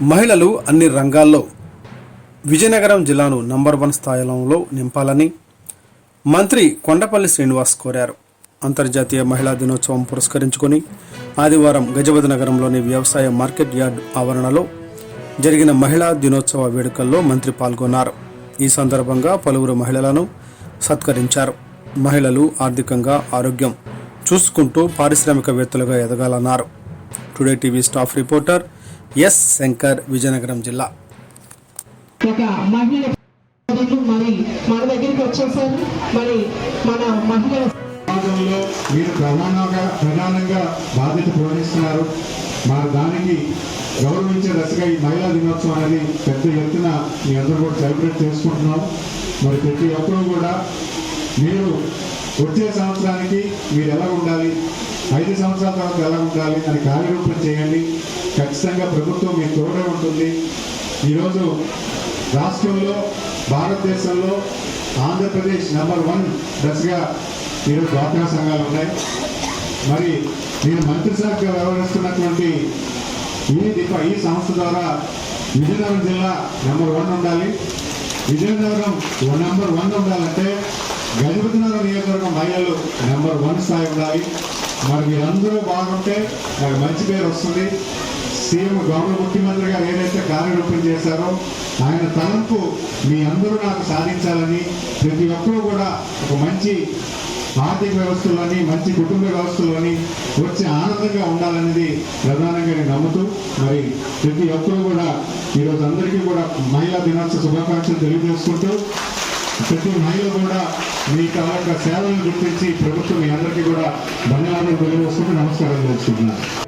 మహిళలు అన్ని రంగాల్లో విజయనగరం జిల్లాను నంబర్ 1 స్థాయిలో నింపాలని మంత్రి కొండపల్లి శ్రీనివాస్ కోరారు. అంతర్జాతీయ మహిళా దినోత్సవం పురస్కరించుకొని ఆదివారం గజపతి నగరంలోని వ్యవసాయ మార్కెట్ యార్డ్ ఆవరణలో జరిగిన మహిళా దినోత్సవ వేడుకల్లో మంత్రి పాల్గొన్నారు. ఈ సందర్భంగా పలువురు మహిళలను సత్కరించారు. మహిళలు ఆర్థికంగా ఆరోగ్యం చూసుకుంటూ పారిశ్రామికవేత్తలుగా ఎదగాలన్నారు. Today TV staff reporter S Shankar, Vizianagaram జిల్లా. ఒక మహిళ మరి మన దగ్గరికి వచ్చేసారు. మరి మన మహిళల సమాజంలో మీరు ప్రధానంగా బాధ్యత పోషిస్తున్నారు. మరి దానికి గౌరవించే దశగా ఈ మహిళా దినోత్సవం అనేది పెద్ద ఎత్తున మీ అందరూ కూడా సెలబ్రేట్ చేసుకుంటున్నాం. మరి ప్రతి ఒక్కరూ కూడా మీరు వచ్చే సంవత్సరానికి మీరు ఎలా ఉండాలి, 5 సంవత్సరాల తర్వాత ఎలా ఉండాలి అని కార్యరూపం చేయండి. ఖచ్చితంగా ప్రభుత్వం మీకు తోడే ఉంటుంది. ఈరోజు రాష్ట్రంలో, భారతదేశంలో ఆంధ్రప్రదేశ్ నంబర్ 1 దశగా ఈరోజు డ్వాక్రా సంఘాలు ఉన్నాయి. మరి నేను మంత్రిశాఖగా వ్యవహరిస్తున్నటువంటి ఈ సంస్థ ద్వారా విజయనగరం జిల్లా నంబర్ 1 ఉండాలి. విజయనగరం నంబర్ 1 ఉండాలంటే గజపతి నగరం నియోజకవర్గం మహిళలు నంబర్ 1 స్థాయి ఉండాలి. మరి మీరందరూ బాగుంటే నాకు మంచి పేరు వస్తుంది. సీఎం గౌరవ ముఖ్యమంత్రి గారు ఏదైతే కార్యరూపం చేశారో ఆయన తలంపు మీ అందరూ నాకు సాధించాలని, ప్రతి ఒక్కరూ కూడా ఒక మంచి ఆర్థిక వ్యవస్థలోని, మంచి కుటుంబ వ్యవస్థలోని వచ్చి ఆనందంగా ఉండాలనేది ప్రధానంగా నేను నమ్ముతూ, మరి ప్రతి ఒక్కరూ కూడా ఈరోజు అందరికీ కూడా మహిళా దినోత్సవ శుభాకాంక్షలు తెలియజేసుకుంటూ, ప్రతి మహిళ కూడా మీ యొక్క సేవలను గుర్తించి ప్రభుత్వం మీ అందరికీ కూడా ధన్యవాదాలు తెలియజేసుకుంటూ నమస్కారం తెలుసుకుంటున్నాను.